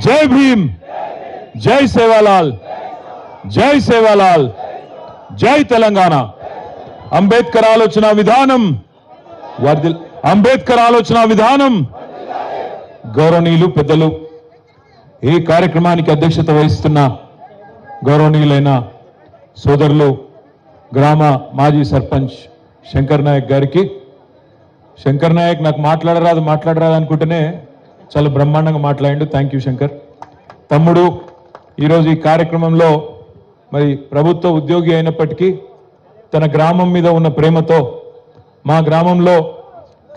జై భీమ్, జై సేవాలాల్, జై సేవాలాల్, జై తెలంగాణ. అంబేద్కర్ ఆలోచన విధానం అంబేద్కర్ ఆలోచన విధానం. గౌరవనీయులు పెద్దలు, ఈ కార్యక్రమానికి అధ్యక్షత వహిస్తున్న గౌరవనీయులైన సోదరులు గ్రామ మాజీ సర్పంచ్ శంకర్ నాయక్ గారికి. శంకర్ నాయక్ నాకు మాట్లాడరాదు అనుకుంటేనే చాలా బ్రహ్మాండంగా మాట్లాడిండు. Thank you Shankar. తమ్ముడు ఈరోజు ఈ కార్యక్రమంలో మరి ప్రభుత్వ ఉద్యోగి అయినప్పటికీ తన గ్రామం మీద ఉన్న ప్రేమతో మా గ్రామంలో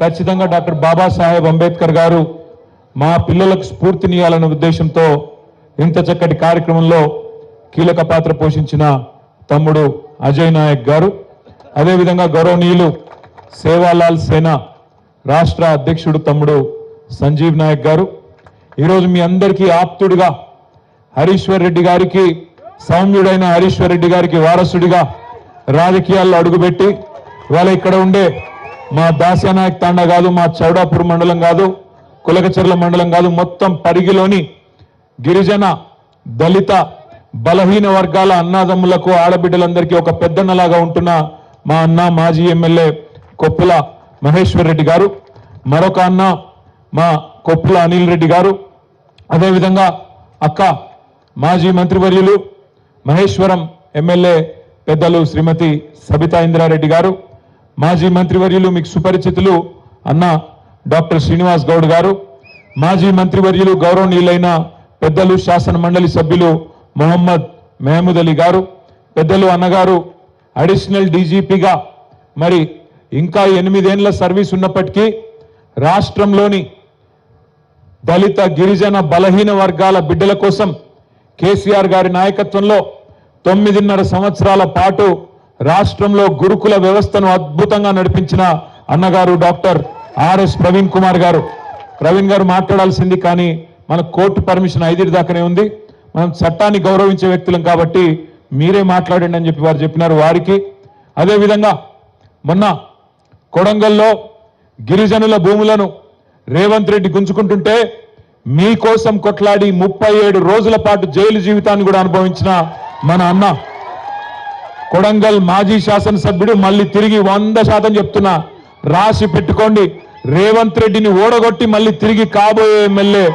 ఖచ్చితంగా డాక్టర్ బాబాసాహెబ్ అంబేద్కర్ గారు మా పిల్లలకు స్ఫూర్తినియాలనే ఉద్దేశంతో ఇంత చక్కటి కార్యక్రమంలో కీలక పాత్ర పోషించిన తమ్ముడు అజయ్ నాయక్ గారు, అదేవిధంగా గౌరవనీయులు సేవాలాల్ సేన రాష్ట్ర అధ్యక్షుడు తమ్ముడు సంజీవ్ నాయక్ గారు, ఈరోజు మీ అందరికీ ఆప్తుడిగా హరీశ్వర్ రెడ్డి గారికి, సౌమ్యుడైన హరీశ్వర్ రెడ్డి గారికి వారసుడిగా రాజకీయాల్లో అడుగుపెట్టి ఇవాళ ఇక్కడ ఉండే మా దాస్యానాయక్ తాండా కాదు, మా చౌడాపూర్ మండలం కాదు, కులకచర్ల మండలం కాదు, మొత్తం పరిగిలోని గిరిజన దళిత బలహీన వర్గాల అన్నాదమ్ములకు ఆడబిడ్డలందరికీ ఒక పెద్దన్నలాగా ఉంటున్న మా అన్న మాజీ ఎమ్మెల్యే కొప్పుల మహేశ్వర్ రెడ్డి గారు, మరొక అన్న మా కొప్పుల అనిల్ రెడ్డి గారు, అదేవిధంగా అక్క మాజీ మంత్రివర్యులు మహేశ్వరం ఎమ్మెల్యే పెద్దలు శ్రీమతి సబితా ఇంద్రారెడ్డి గారు, మాజీ మంత్రివర్యులు మీకు సుపరిచితులు అన్న డాక్టర్ శ్రీనివాస్ గౌడ్ గారు, మాజీ మంత్రివర్యులు గౌరవనీయులైన పెద్దలు శాసన మండలి సభ్యులు మొహమ్మద్ మహమూద్ అలీ గారు, పెద్దలు అన్నగారు అడిషనల్ డీజీపీగా మరి ఇంకా 8 ఏళ్ల సర్వీస్ ఉన్నప్పటికీ రాష్ట్రంలోని దళిత గిరిజన బలహీన వర్గాల బిడ్డల కోసం కేసీఆర్ గారి నాయకత్వంలో 9.5 సంవత్సరాల పాటు రాష్ట్రంలో గురుకుల వ్యవస్థను అద్భుతంగా నడిపించిన అన్నగారు డాక్టర్ ఆర్ఎస్ ప్రవీణ్ కుమార్ గారు. ప్రవీణ్ గారు మాట్లాడాల్సింది, కానీ మన కోర్టు పర్మిషన్ 5 దాకానే ఉంది. మనం చట్టాన్ని గౌరవించే వ్యక్తులం కాబట్టి మీరే మాట్లాడండి అని చెప్పి వారు చెప్పినారు. వారికి, అదేవిధంగా మొన్న కొడంగల్లో గిరిజనుల భూములను రేవంత్ రెడ్డి గుంజుకుంటుంటే మీకోసం కొట్లాడి 37 రోజుల పాటు జైలు జీవితాన్ని కూడా అనుభవించిన మన అన్న కొడంగల్ మాజీ శాసనసభ్యుడు, మళ్ళీ తిరిగి 100% చెప్తున్నా, రాసి పెట్టుకోండి, రేవంత్ రెడ్డిని ఓడగొట్టి మళ్ళీ తిరిగి కాబోయే ఎమ్మెల్యే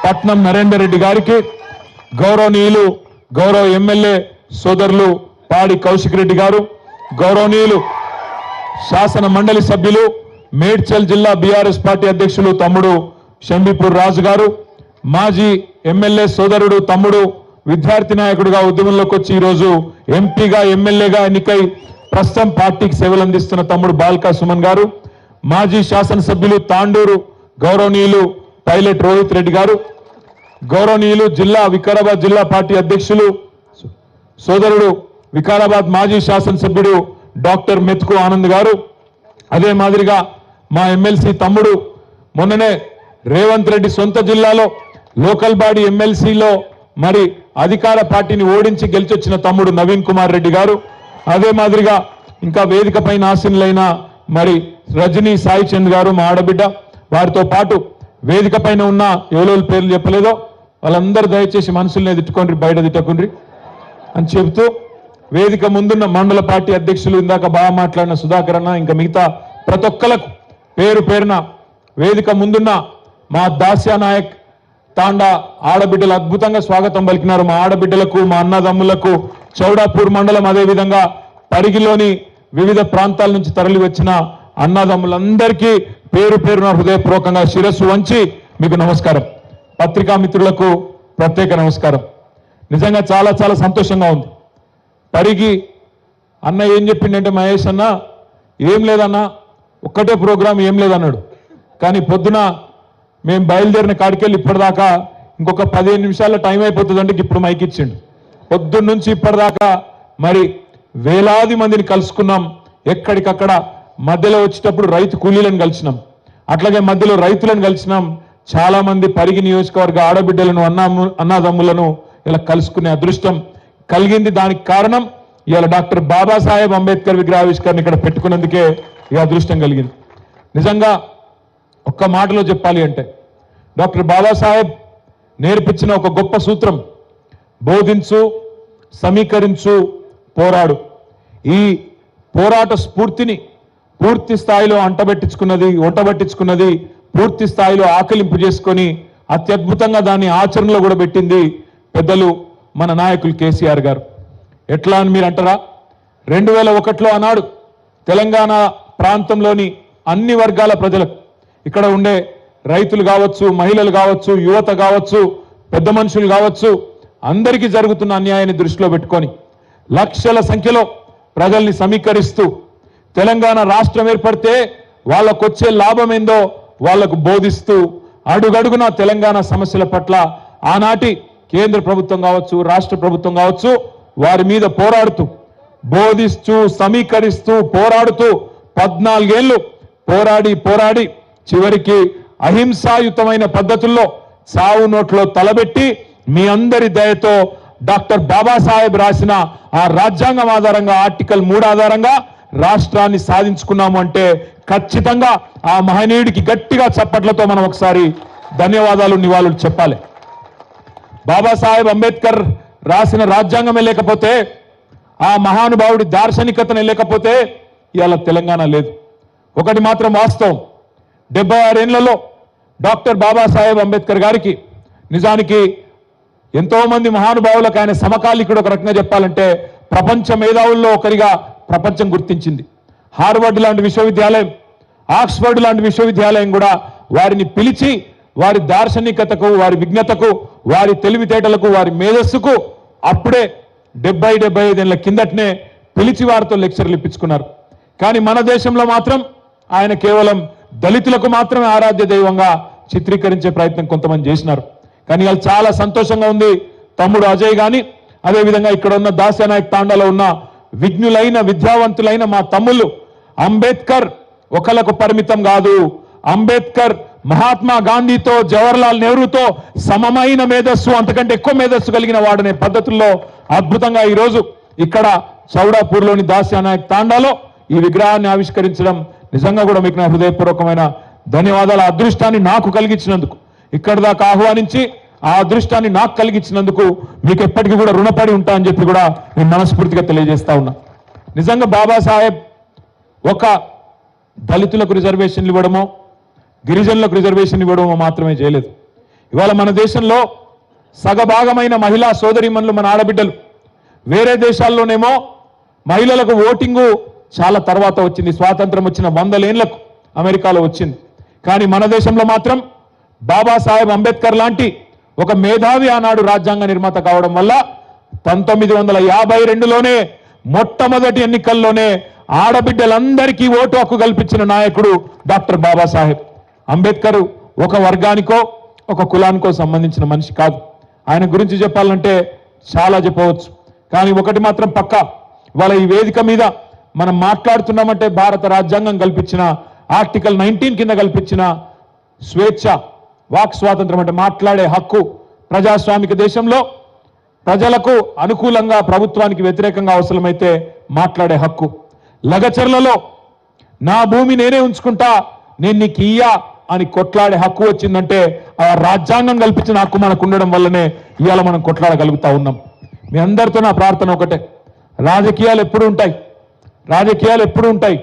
పట్నం నరేందర్ రెడ్డి గారికి, గౌరవనీయులు గౌరవ ఎమ్మెల్యే సోదరులు పాడి కౌశిక్ రెడ్డి గారు, గౌరవనీయులు శాసన మండలి సభ్యులు మేడ్చల్ జిల్లా బీఆర్ఎస్ పార్టీ అధ్యక్షులు తమ్ముడు షంబీపూర్ రాజు గారు, మాజీ ఎమ్మెల్యే సోదరుడు తమ్ముడు విద్యార్థి నాయకుడిగా ఉద్యమంలోకి వచ్చి ఈరోజు ఎంపీగా ఎమ్మెల్యేగా ఎన్నికై ప్రస్తుతం పార్టీకి సేవలు అందిస్తున్న తమ్ముడు బాల్కా సుమన్ గారు, మాజీ శాసనసభ్యులు తాండూరు గౌరవనీయులు పైలట్ రోహిత్ రెడ్డి గారు, గౌరవనీయులు వికారాబాద్ జిల్లా పార్టీ అధ్యక్షులు సోదరుడు వికారాబాద్ మాజీ శాసనసభ్యుడు డాక్టర్ మెతుకు ఆనంద్ గారు, అదే మాదిరిగా మా ఎమ్మెల్సీ తమ్ముడు మొన్ననే రేవంత్ రెడ్డి సొంత జిల్లాలో లోకల్ బాడీ ఎమ్మెల్సీలో మరి అధికార పార్టీని ఓడించి గెలిచొచ్చిన తమ్ముడు నవీన్ కుమార్ రెడ్డి గారు, అదే మాదిరిగా ఇంకా వేదిక పైన ఆసీనులైన మరి రజనీ సాయి చంద్ గారు మా ఆడబిడ్డ, వారితో పాటు వేదిక పైన ఉన్న ఎవరెవరి పేర్లు చెప్పలేదో వాళ్ళందరూ దయచేసి మనసులనే తిట్టుకోండి, బయట తిట్టకుండ్రి అని చెబుతూ వేదిక ముందున్న మండల పార్టీ అధ్యక్షులు ఇందాక బాగా మాట్లాడిన సుధాకర్ అన్న, ఇంకా మిగతా ప్రతి ఒక్కలకు పేరు పేరున వేదిక ముందున్న మా దాస్యానాయక్ తాండా ఆడబిడ్డలు అద్భుతంగా స్వాగతం పలికినారు. మా ఆడబిడ్డలకు, మా అన్నదమ్ములకు, చౌడాపూర్ మండలం అదేవిధంగా పరిగిలోని వివిధ ప్రాంతాల నుంచి తరలి వచ్చిన అన్నదమ్ములందరికీ పేరు పేరున హృదయపూర్వకంగా శిరస్సు వంచి మీకు నమస్కారం. పత్రికా మిత్రులకు ప్రత్యేక నమస్కారం. నిజంగా చాలా చాలా సంతోషంగా ఉంది. పరిగి అన్న ఏం చెప్పిండంటే, మహేష్ అన్న ఏం లేదన్నా, ఒక్కటే ప్రోగ్రాం ఏం లేదన్నాడు. కానీ పొద్దున మేము బయలుదేరిన కాడికెళ్ళి ఇప్పటిదాకా ఇంకొక 15 నిమిషాల్లో టైం అయిపోతుందంటే ఇప్పుడు మైక్ ఇచ్చిండు. పొద్దున్న నుంచి ఇప్పటిదాకా మరి వేలాది మందిని కలుసుకున్నాం. ఎక్కడికక్కడ మధ్యలో వచ్చేటప్పుడు రైతు కూలీలను కలిసినాం, అట్లాగే మధ్యలో రైతులను కలిసినాం. చాలా మంది పరిగి నియోజకవర్గ ఆడబిడ్డలను అన్నాదమ్ములను ఇలా కలుసుకునే అదృష్టం కలిగింది. దానికి కారణం ఇవాళ డాక్టర్ బాబాసాహెబ్ అంబేద్కర్ విగ్రహావిష్కరణ ఇక్కడ పెట్టుకున్నందుకే ఈ అదృష్టం కలిగింది. నిజంగా ఒక్క మాటలో చెప్పాలి అంటే డాక్టర్ బాబాసాహెబ్ నేర్పించిన ఒక గొప్ప సూత్రం, బోధించు, సమీకరించు, పోరాడు. ఈ పోరాట స్ఫూర్తిని పూర్తి స్థాయిలో వంటబట్టించుకున్నది, పూర్తి స్థాయిలో ఆకలింపు చేసుకొని అత్యద్భుతంగా దాన్ని ఆచరణలో కూడా పెట్టింది పెద్దలు మన నాయకులు కేసీఆర్ గారు. ఎట్లా అని మీరు అంటారా? 2001లో ఆనాడు తెలంగాణ ప్రాంతంలోని అన్ని వర్గాల ప్రజలకు, ఇక్కడ ఉండే రైతులు కావచ్చు, మహిళలు కావచ్చు, యువత కావచ్చు, పెద్ద మనుషులు కావచ్చు, అందరికీ జరుగుతున్న అన్యాయాన్ని దృష్టిలో పెట్టుకొని లక్షల సంఖ్యలో ప్రజల్ని సమీకరిస్తూ తెలంగాణ రాష్ట్రం ఏర్పడితే వాళ్ళకు వచ్చే లాభం ఏందో వాళ్లకు బోధిస్తూ అడుగడుగున తెలంగాణ సమస్యల పట్ల ఆనాటి కేంద్ర ప్రభుత్వం కావచ్చు, రాష్ట్ర ప్రభుత్వం కావచ్చు, వారి మీద పోరాడుతూ, బోధిస్తూ, సమీకరిస్తూ, పోరాడుతూ 14 ఏళ్లు పోరాడి చివరికి అహింసాయుతమైన పద్ధతుల్లో చావు నోట్లో తలబెట్టి మీ అందరి దయతో డాక్టర్ బాబాసాహెబ్ రాసిన ఆ రాజ్యాంగం ఆధారంగా ఆర్టికల్ 3 ఆధారంగా రాష్ట్రాన్ని సాధించుకున్నాము అంటే ఖచ్చితంగా ఆ మహనీయుడికి గట్టిగా చప్పట్లతో మనం ఒకసారి ధన్యవాదాలు, నివాళులు చెప్పాలి. బాబాసాహెబ్ అంబేద్కర్ రాసిన రాజ్యాంగమే లేకపోతే, ఆ మహానుభావుడి దార్శనికతనే లేకపోతే ఇవాళ తెలంగాణ లేదు. ఒకటి మాత్రం వాస్తవం, 76 ఏళ్లలో డాక్టర్ బాబాసాహెబ్ అంబేద్కర్ గారికి నిజానికి ఎంతో మంది మహానుభావులకు ఆయన సమకాలీకుడు. ఒక రకంగా చెప్పాలంటే ప్రపంచ మేధావుల్లో ఒకరిగా ప్రపంచం గుర్తించింది. హార్వర్డ్ లాంటి విశ్వవిద్యాలయం, ఆక్స్ఫర్డ్ లాంటి విశ్వవిద్యాలయం కూడా వారిని పిలిచి వారి దార్శనికతకు, వారి విజ్ఞతకు, వారి తెలివితేటలకు, వారి మేధస్సుకు అప్పుడే 70-75 ఏళ్ల కిందటనే పిలిచి వారితో లెక్చర్లు ఇప్పించుకున్నారు. కానీ మన దేశంలో మాత్రం ఆయన కేవలం దళితులకు మాత్రమే ఆరాధ్య దైవంగా చిత్రీకరించే ప్రయత్నం కొంతమంది చేసినారు. కానీ వాళ్ళు చాలా సంతోషంగా ఉంది. తమ్ముడు అజయ్ కానీ, అదేవిధంగా ఇక్కడ ఉన్న దాస్యానాయక్ తాండాలో ఉన్న విజ్ఞులైన, విద్యావంతులైన మా తమ్ముళ్ళు, అంబేద్కర్ ఒకళ్ళకు పరిమితం కాదు. అంబేద్కర్ మహాత్మా గాంధీతో, జవహర్లాల్ నెహ్రూతో సమమైన మేధస్సు, అంతకంటే ఎక్కువ మేధస్సు కలిగిన వాడనే పద్ధతుల్లో అద్భుతంగా ఈరోజు ఇక్కడ చౌడాపూర్లోని దాస్యానాయక్ తాండాలో ఈ విగ్రహాన్ని ఆవిష్కరించడం నిజంగా కూడా మీకు నా హృదయపూర్వకమైన ధన్యవాదాలు. ఆ అదృష్టాన్ని నాకు కలిగించినందుకు, ఇక్కడ దాకా ఆహ్వానించి ఆ అదృష్టాన్ని నాకు కలిగించినందుకు మీకు ఎప్పటికీ కూడా రుణపడి ఉంటా అని చెప్పి కూడా నేను మనస్ఫూర్తిగా తెలియజేస్తా ఉన్నా. నిజంగా బాబాసాహెబ్ ఒక దళితులకు రిజర్వేషన్లు ఇవ్వడమో, గిరిజనులకు రిజర్వేషన్ ఇవ్వడమో మాత్రమే చేయలేదు. ఇవాళ మన దేశంలో సగభాగమైన మహిళా సోదరీమణులు, మన ఆడబిడ్డలు, వేరే దేశాల్లోనేమో మహిళలకు ఓటింగు చాలా తర్వాత వచ్చింది. స్వాతంత్రం వచ్చిన 100 ఏళ్లకు అమెరికాలో వచ్చింది. కానీ మన దేశంలో మాత్రం బాబాసాహెబ్ అంబేద్కర్ లాంటి ఒక మేధావి ఆనాడు రాజ్యాంగ నిర్మాత కావడం వల్ల 1952లోనే మొట్టమొదటి ఎన్నికల్లోనే ఆడబిడ్డలందరికీ ఓటు హక్కు కల్పించిన నాయకుడు డాక్టర్ బాబాసాహెబ్ అంబేద్కర్. ఒక వర్గానికో, ఒక కులానికో సంబంధించిన మనిషి కాదు. ఆయన గురించి చెప్పాలంటే చాలా చెప్పవచ్చు. కానీ ఒకటి మాత్రం పక్కా, ఇవాళ ఈ వేదిక మీద మనం మాట్లాడుతున్నామంటే భారత రాజ్యాంగం కల్పించిన ఆర్టికల్ 19 కింద కల్పించిన స్వేచ్ఛ, వాక్ స్వాతంత్రం, అంటే మాట్లాడే హక్కు. ప్రజాస్వామిక దేశంలో ప్రజలకు అనుకూలంగా, ప్రభుత్వానికి వ్యతిరేకంగా అవసరమైతే మాట్లాడే హక్కు. లగచర్లలో నా భూమి నేనే ఉంచుకుంటా, నేను నీకు ఇయ్యా అని కొట్లాడే హక్కు వచ్చిందంటే ఆ రాజ్యాంగం కల్పించిన హక్కు మనకు ఉండడం వల్లనే ఇవాళ మనం కొట్లాడగలుగుతా ఉన్నాం. మీ అందరితో నా ప్రార్థన ఒకటే, రాజకీయాలు ఎప్పుడు ఉంటాయి, రాజకీయాలు ఎప్పుడు ఉంటాయి.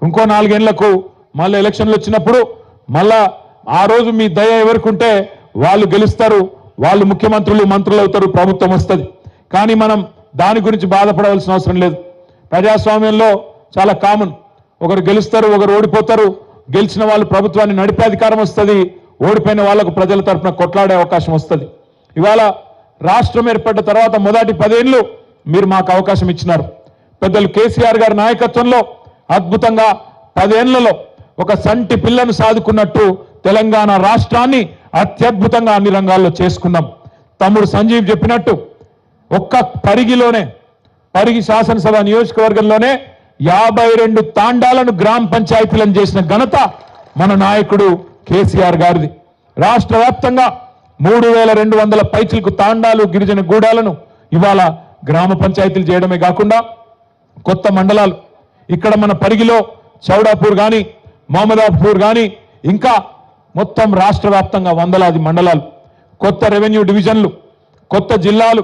ఇంకో 4 ఏళ్లకు మళ్ళీ ఎలక్షన్లు వచ్చినప్పుడు మళ్ళా ఆ రోజు మీ దయ ఎవరికి ఉంటే వాళ్ళు గెలుస్తారు, వాళ్ళు ముఖ్యమంత్రులు, మంత్రులు అవుతారు, ప్రభుత్వం వస్తుంది. కానీ మనం దాని గురించి బాధపడవలసిన అవసరం లేదు. ప్రజాస్వామ్యంలో చాలా కామన్, ఒకరు గెలుస్తారు, ఒకరు ఓడిపోతారు. గెలిచిన వాళ్ళు ప్రభుత్వాన్ని నడిపే అధికారం వస్తుంది, ఓడిపోయిన వాళ్లకు ప్రజల తరఫున కొట్లాడే అవకాశం వస్తుంది. ఇవాళ రాష్ట్రం ఏర్పడ్డ తర్వాత మొదటి 10 ఏళ్లు మీరు మాకు అవకాశం ఇచ్చినారు. పెద్దలు కేసీఆర్ గారి నాయకత్వంలో అద్భుతంగా 10 ఏళ్లలో ఒక సంటి పిల్లను సాదుకున్నట్టు తెలంగాణ రాష్ట్రాన్ని అత్యద్భుతంగా అన్ని రంగాల్లో చేసుకున్నాం. తమ్ముడు సంజీవ్ చెప్పినట్టు ఒక్క పరిగి శాసనసభ నియోజకవర్గంలోనే 52 తాండాలను గ్రామ పంచాయతీలను చేసిన ఘనత మన నాయకుడు కేసీఆర్ గారిది. రాష్ట్ర వ్యాప్తంగా 3200 పైచిలకు తాండాలు, గిరిజన గూడాలను ఇవాళ గ్రామ పంచాయతీలు చేయడమే కాకుండా కొత్త మండలాలు, ఇక్కడ మన పరిగిలో చౌడాపూర్ కానీ, మహమ్మదాపూర్ కానీ, ఇంకా మొత్తం రాష్ట్ర వ్యాప్తంగా వందలాది మండలాలు, కొత్త రెవెన్యూ డివిజన్లు, కొత్త జిల్లాలు,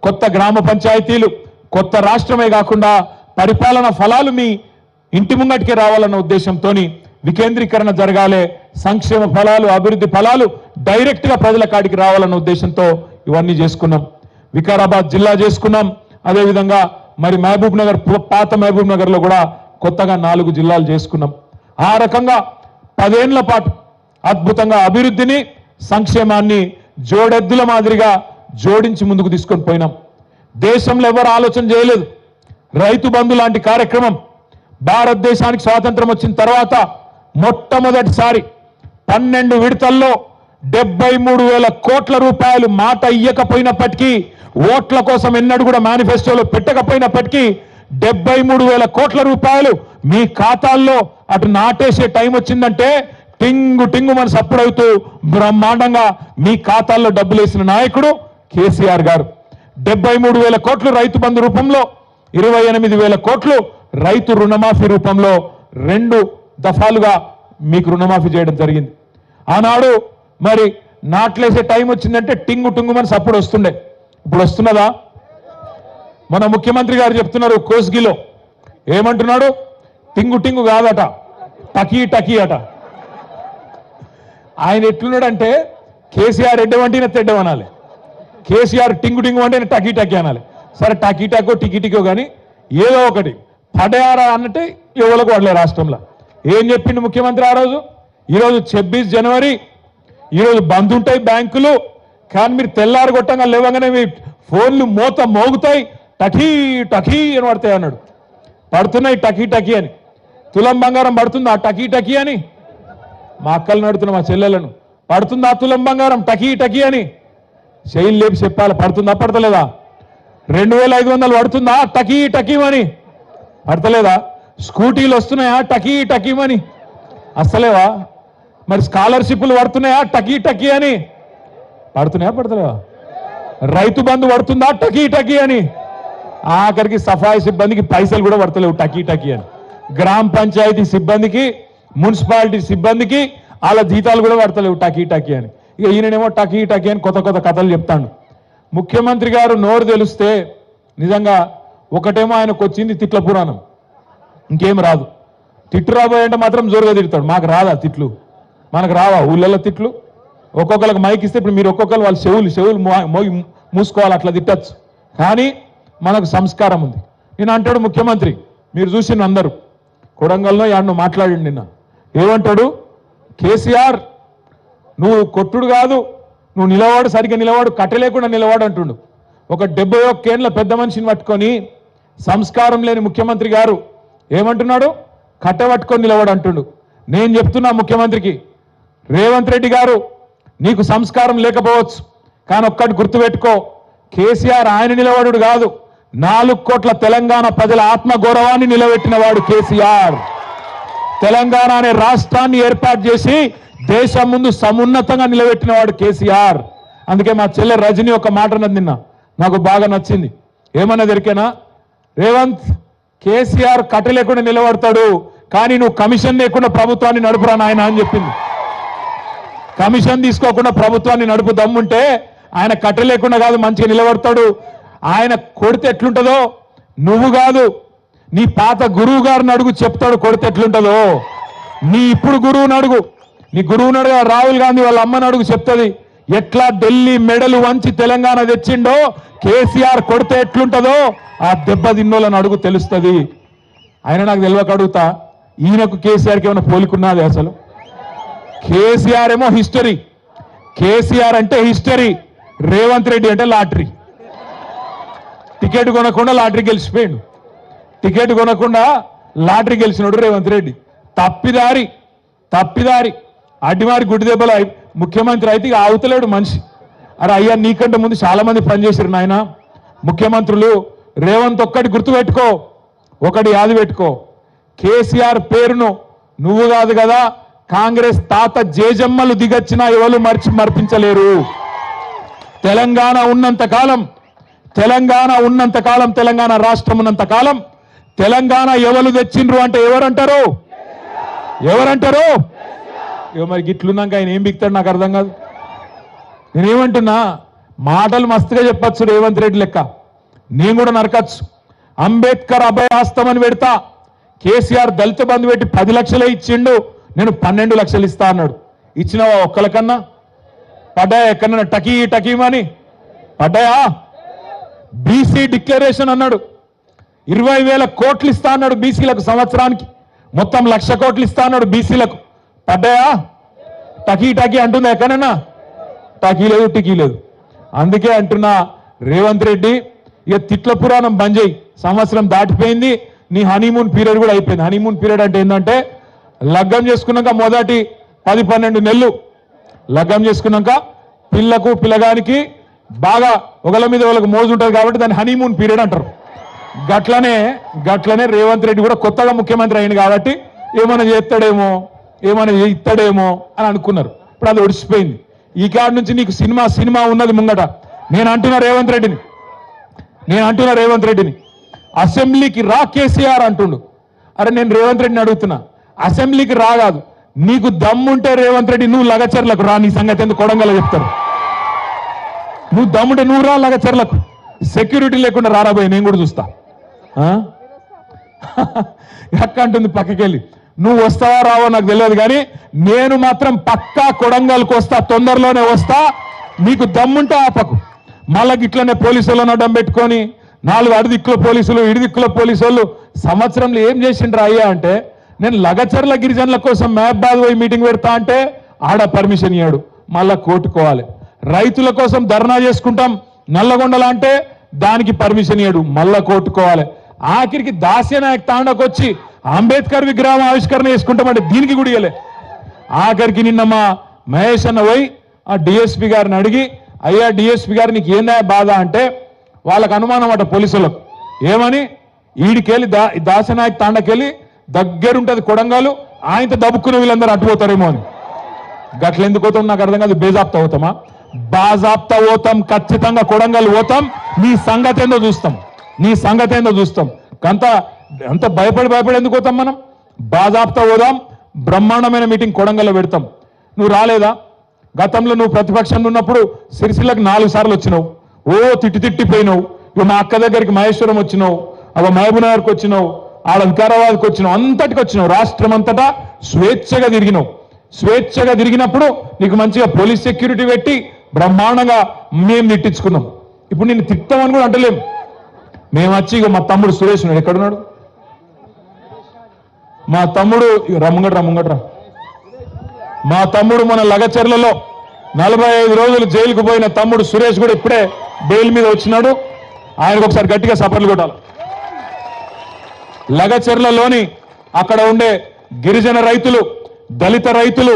కొత్త గ్రామ పంచాయతీలు, కొత్త రాష్ట్రమే కాకుండా పరిపాలన ఫలాలు మీ ఇంటి ముంగటికి రావాలన్న ఉద్దేశంతో వికేంద్రీకరణ జరగాలి, సంక్షేమ ఫలాలు, అభివృద్ధి ఫలాలు డైరెక్ట్గా ప్రజల కాడికి రావాలన్న ఉద్దేశంతో ఇవన్నీ చేసుకున్నాం. వికారాబాద్ జిల్లా చేసుకున్నాం. అదేవిధంగా మరి మహబూబ్ నగర్, పాత మహబూబ్ నగర్లో కూడా కొత్తగా 4 జిల్లాలు చేసుకున్నాం. ఆ రకంగా 10 ఏళ్ల పాటు అద్భుతంగా అభివృద్ధిని, సంక్షేమాన్ని జోడెద్దుల మాదిరిగా జోడించి ముందుకు తీసుకొని పోయినాం. దేశంలో ఎవరు ఆలోచన చేయలేదు. రైతు బంధు లాంటి కార్యక్రమం భారతదేశానికి స్వాతంత్రం వచ్చిన తర్వాత మొట్టమొదటిసారి 12 విడతల్లో 73,000 కోట్ల రూపాయలు మాట ఇయ్యకపోయినప్పటికీ, ఓట్ల కోసం ఎన్నడూ కూడా మేనిఫెస్టోలో పెట్టకపోయినప్పటికీ 73,000 కోట్ల రూపాయలు మీ ఖాతాల్లో అటు నాటేసే టైం వచ్చిందంటే టింగు టింగు మన సప్పుడవుతూ బ్రహ్మాండంగా మీ ఖాతాల్లో డబ్బులు వేసిన నాయకుడు కేసీఆర్ గారు. 73,000 కోట్లు రైతు బంధు రూపంలో, 28,000 కోట్లు రైతు రుణమాఫీ రూపంలో 2 దఫాలుగా మీకు రుణమాఫీ చేయడం జరిగింది. ఆనాడు మరి నాట్లేసే టైం వచ్చిందంటే టింగు టింగు మన సప్పుడు వస్తుండే. ఇప్పుడు వస్తున్నదా? మన ముఖ్యమంత్రి గారు చెప్తున్నారు కోస్గిలో, ఏమంటున్నాడు? టింగు టింగు కాదట, టకీ టకీ అట. ఆయన ఎట్లున్నాడంటే కేసీఆర్ ఎడ్డవంటిన తెడ్డవనాలి, కేసీఆర్ టింగు టింగు అంటే టకీ టకీ అనాలి. సరే టకీ టకో టికీ టికో కానీ ఏదో ఒకటి పడయారా అన్నట్టే ఎవరికి వాడలే రాష్ట్రంలో. ఏం చెప్పిండు ముఖ్యమంత్రి ఆ రోజు? ఈరోజు 26 జనవరి, ఈరోజు బంద్ ఉంటాయి బ్యాంకులు, కానీ మీరు తెల్లారు కొట్టంగా లేవగానే మీ ఫోన్లు మోత మోగుతాయి, టకీ టకీ అని పడతాయి అన్నాడు. పడుతున్నాయి టకీ టకీ అని. తులం బంగారం పడుతుందా టకీ టకీ అని? మా అక్కలను అడుగుతున్నా, మా చెల్లెలను, పడుతుందా తులం బంగారం టకీ టకీ అని? శైలి లేపి చెప్పాలి, పడుతుందా పడతలేదా? 2,500 పడుతుందా టకీ టకీమని? పడతలేదా? స్కూటీలు వస్తున్నాయా టకీ టకీమని? అస్సలేవా? మరి స్కాలర్షిప్లు పడుతున్నాయా టకీ టకీ అని? పడుతున్నాయా పడతలేవా? రైతు బంధు పడుతుందా టకీ టకీ అని? ఆఖరికి సఫాయి సిబ్బందికి పైసలు కూడా పడతలేవు టకీ టకీ అని. గ్రామ పంచాయతీ సిబ్బందికి, మున్సిపాలిటీ సిబ్బందికి వాళ్ళ జీతాలు కూడా పడతలేవు టకీ టకీ అని. ఇక ఈయననేమో టకీ టకీ అని కొత్త కొత్త కథలు చెప్తాడు. ముఖ్యమంత్రి గారు నోరు తెలిస్తే నిజంగా ఒకటేమో ఆయనకు వచ్చింది తిట్ల పురాణం, ఇంకేం రాదు. తిట్టు రాబోయంటే మాత్రం జోరుగా తిడతాడు. మాకు రాదా తిట్లు? మనకు రావా ఊళ్ళల్లో తిట్లు? ఒక్కొక్కరికి మైక్ ఇస్తే ఇప్పుడు మీరు ఒక్కొక్కరు వాళ్ళ చెవులు మూసుకోవాలి, అట్లా తిట్టచ్చు. కానీ మనకు సంస్కారం ఉంది. నేను అంటాడు ముఖ్యమంత్రి, మీరు చూసిన అందరూ కొడంగల్లో యాడ్ను మాట్లాడి నిన్న ఏమంటాడు? కేసీఆర్ నువ్వు కొట్టుడు కాదు, నువ్వు నిలవాడు, సరిగ్గా నిలవాడు, కట్టలేకుండా నిలవాడు అంటుండు. ఒక 71 ఏళ్ల పెద్ద మనిషిని పట్టుకొని సంస్కారం లేని ముఖ్యమంత్రి గారు ఏమంటున్నాడు? కట్టబట్టుకొని నిలవాడు అంటుండు. నేను చెప్తున్నా ముఖ్యమంత్రికి, రేవంత్ రెడ్డి గారు నీకు సంస్కారం లేకపోవచ్చు, కానీ ఒక్కటి గుర్తుపెట్టుకో, కేసీఆర్ ఆయన నిలబడు కాదు, 4 కోట్ల తెలంగాణ ప్రజల ఆత్మగౌరవాన్ని నిలబెట్టిన వాడు కేసీఆర్. తెలంగాణ అనే రాష్ట్రాన్ని ఏర్పాటు చేసి దేశం ముందు సమున్నతంగా నిలబెట్టిన వాడు కేసీఆర్. అందుకే మా చెల్లె రజని ఒక మాట అన్నది నిన్న, నాకు బాగా నచ్చింది. ఏమన్నా దొరికేనా? రేవంత్, కేసీఆర్ కట్ట లేకుండా నిలబడతాడు, కానీ నువ్వు కమిషన్ లేకుండా ప్రభుత్వాన్ని నడుపురా నాయన అని చెప్పింది. కమిషన్ తీసుకోకుండా ప్రభుత్వాన్ని నడుపు దమ్ముంటే ఆయన కట్ట లేకుండా కాదు మంచిగా నిలబడతాడు. ఆయన కొడితే ఎట్లుంటుందో నువ్వు కాదు, నీ పాత గురువు గారిని అడుగు, చెప్తాడు కొడితే ఎట్లుంటుందో. నీ ఇప్పుడు గురువుని అడుగు, నీ గురువుని అడుగు, రాహుల్ గాంధీ వాళ్ళ అమ్మని అడుగు, చెప్తుంది ఎట్లా ఢిల్లీ మెడలు వంచి తెలంగాణ తెచ్చిండో కేసీఆర్ కొడితే ఎట్లుంటుందో ఆ దెబ్బ తిన్నోళ్ళని అడుగు, తెలుస్తుంది. ఆయన నాకు తెలియక అడుగుతా, ఈయనకు కేసీఆర్కి ఏమైనా పోలికున్నది? అసలు కేసీఆర్ ఏమో హిస్టరీ, కేసీఆర్ అంటే హిస్టరీ, రేవంత్ రెడ్డి అంటే లాటరీ. టికెట్ కొనకుండా లాటరీ గెలిచిపోయాడు, టికెట్ కొనకుండా లాటరీ గెలిచినాడు రేవంత్ రెడ్డి. తప్పిదారి అడ్డిమారి గుడ్డి దెబ్బలు ముఖ్యమంత్రి అయితే ఇక ఆవుతలేడు మనిషి. అరే అయ్యా, నీకంటే ముందు చాలా మంది పనిచేశారు నాయన ముఖ్యమంత్రులు. రేవంత్ ఒక్కటి గుర్తుపెట్టుకో, ఒకటి యాది పెట్టుకో, కేసీఆర్ పేరును నువ్వు కాదు కదా, కాంగ్రెస్ తాత జేజమ్మలు దిగొచ్చినా ఎవరు మర్పించలేరు. తెలంగాణ ఉన్నంత కాలం, తెలంగాణ రాష్ట్రం ఉన్నంత కాలం తెలంగాణ ఎవరు తెచ్చిండ్రు అంటే ఎవరంటారు? మరి గిట్లున్నాక ఆయన ఏం బిక్తాడు నాకు అర్థం కాదు. నేనేమంటున్నా, మాటలు మస్తుగా చెప్పచ్చు రేవంత్ రెడ్డి లెక్క, నేను కూడా నరకచ్చు. అంబేద్కర్ అభయాస్తం అని పెడతా, కేసీఆర్ దళిత బంధు పెట్టి 10 లక్షలే ఇచ్చిండు, నేను 12 లక్షలు ఇస్తా అన్నాడు. ఇచ్చినవా ఒక్కలకన్నా? పడ్డాయా ఎక్కడన్నా టకీ టకీమని పడ్డాయా? బీసీ డిక్లరేషన్ అన్నాడు, 20,000 కోట్లు ఇస్తా అన్నాడు బీసీలకు సంవత్సరానికి, మొత్తం 1,00,000 కోట్లు ఇస్తా అన్నాడు బీసీలకు. పడ్డాయా? టకీ టకీ అంటుందా ఎక్కడన్నా? టకీ లేదు, టికీ లేదు. అందుకే అంటున్నా రేవంత్ రెడ్డి, ఇక తిట్ల పురాణం బంద్ చేయి. సంవత్సరం దాటిపోయింది, నీ హనీమూన్ పీరియడ్ కూడా అయిపోయింది. హనీమూన్ పీరియడ్ అంటే ఏంటంటే, లగ్గం చేసుకున్నాక మొదటి 10-12 నెలలు లగ్గం చేసుకున్నాక పిల్లకు పిల్లగానికి బాగా ఒకళ్ళ మీద ఒకళ్ళకి మోజు ఉంటుంది కాబట్టి దాన్ని హనీమూన్ పీరియడ్ అంటారు. గట్లనే రేవంత్ రెడ్డి కూడా కొత్తగా ముఖ్యమంత్రి అయింది కాబట్టి ఏమైనా చేస్తాడేమో, ఏమైనా ఇస్తాడేమో అని అనుకున్నారు. ఇప్పుడు అది ఒడిచిపోయింది. ఈ కాడి నుంచి నీకు సినిమా ఉన్నది ముంగట. నేను అంటున్నా రేవంత్ రెడ్డిని అసెంబ్లీకి రా కేసీఆర్ అంటుండు. అరే నేను రేవంత్ రెడ్డిని అడుగుతున్నా, అసెంబ్లీకి రాగాదు, నీకు దమ్ముంటే రేవంత్ రెడ్డి నువ్వు లగచర్లకు రా, నీ సంగతి ఎందుకు కొడంగల్ చెప్తారు. నువ్వు దమ్ముంటే నువ్వు రా లగచర్లకు, సెక్యూరిటీ లేకుండా రారాబోయే నేను కూడా చూస్తా. ఎక్క అంటుంది పక్కకెళ్ళి, నువ్వు వస్తావా రావో నాకు తెలియదు కానీ నేను మాత్రం పక్కా కొడంగల్కి వస్తా, తొందరలోనే వస్తా. నీకు దమ్ముంటే ఆపకు. మళ్ళీ ఇట్లనే పోలీసులను అడ్డం పెట్టుకొని 4 అడుదిక్కుల పోలీసులు, ఇడిదిక్కుల పోలీసులు సంవత్సరంలో ఏం చేసిండ్రు అయ్యా అంటే, నేను లగచర్ల గిరిజనుల కోసం మహబాద్ పోయి మీటింగ్ పెడతా అంటే ఆడ పర్మిషన్ ఇయ్యాడు, మళ్ళా కోర్టుకోవాలి. రైతుల కోసం ధర్నా చేసుకుంటాం నల్లగొండల అంటే దానికి పర్మిషన్ ఇయ్యాడు, మళ్ళా కోర్టుకోవాలి. ఆఖరికి దాస్యనాయక్ తాండకు వచ్చి అంబేద్కర్ విగ్రహం ఆవిష్కరణ చేసుకుంటామంటే దీనికి కూడా ఇయ్యలే. ఆఖరికి నిన్న మా మహేష్ అన్న పోయి ఆ డిఎస్పీ గారిని అడిగి, అయ్యా డిఎస్పీ గారు నీకు ఏందా బాధ అంటే, వాళ్ళకు అనుమానం అట పోలీసులకు, ఏమని ఈడికెళ్ళి దాసనాయక్ తాండకెళ్ళి దగ్గరుంటది కొడంగలు, ఆయనతో దబ్బుకున్న వీళ్ళందరూ అట్టుపోతారేమో అని. గట్లెందుకు పోతాం నాకు అర్థం కాదు. బేజాప్తా పోతామా? బాజాప్తా పోతాం, ఖచ్చితంగా కొడంగల్ పోతాం. నీ సంగతి ఏందో చూస్తాం. అంత భయపడి ఎందుకు పోతాం మనం? బాజాప్తా పోదాం, బ్రహ్మాండమైన మీటింగ్ కొడంగల్లో పెడతాం. నువ్వు రాలేదా? గతంలో నువ్వు ప్రతిపక్షంలో ఉన్నప్పుడు సిరిసిల్లకు 4 సార్లు వచ్చినావు, ఓ తిట్టిపోయినావు. ఇక మా అక్క దగ్గరికి మహేశ్వరం వచ్చినావు, అవ మహబూబ్నగర్కి వచ్చినావు, ఆడ వికారాబాద్కి వచ్చినావు, అంతటికి వచ్చినావు. రాష్ట్రం అంతటా స్వేచ్ఛగా తిరిగినప్పుడు నీకు మంచిగా పోలీస్ సెక్యూరిటీ పెట్టి బ్రహ్మాండంగా మేము తిట్టించుకున్నాం. ఇప్పుడు నేను తిట్టామని కూడా అంటలేము. మేము వచ్చి ఇక మా తమ్ముడు సురేష్ ఉన్నాడు, ఎక్కడున్నాడు మా తమ్ముడు? రమ్ముంగట్రా. మా తమ్ముడు మన లగచర్లలో 45 రోజులు జైలుకు పోయిన తమ్ముడు సురేష్ కూడా ఇప్పుడే బెయిల్ మీద వచ్చినాడు. ఆయనకు ఒకసారి గట్టిగా సపర్లు కొట్టాలి. లగచర్లలోని అక్కడ ఉండే గిరిజన రైతులు, దళిత రైతులు,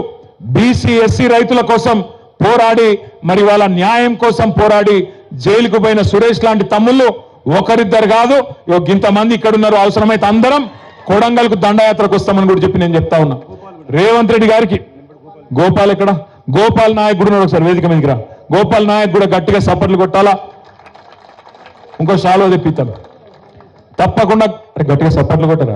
బీసీ ఎస్సీ రైతుల కోసం పోరాడి, మరి వాళ్ళ న్యాయం కోసం పోరాడి జైలుకు పోయిన సురేష్ లాంటి తమ్ముళ్ళు ఒకరిద్దరు కాదు, ఇంతమంది ఇక్కడ ఉన్నారు. అవసరమైతే అందరం కొడంగల్కు దండయాత్రకు వస్తామని కూడా చెప్పి నేను చెప్తా ఉన్నా. రేవంత్ రెడ్డి గారికి గోపాల్ ఎక్కడ? గోపాల్ నాయక్ కూడా ఒకసారి వేదిక మీదకి రా. గోపాల్ నాయక్ కూడా గట్టిగా సపర్లు కొట్టాలా. ఇంకో షాలో తెప్పిస్తాను తప్పకుండా. గట్టిగా సపర్లు కొట్టరా?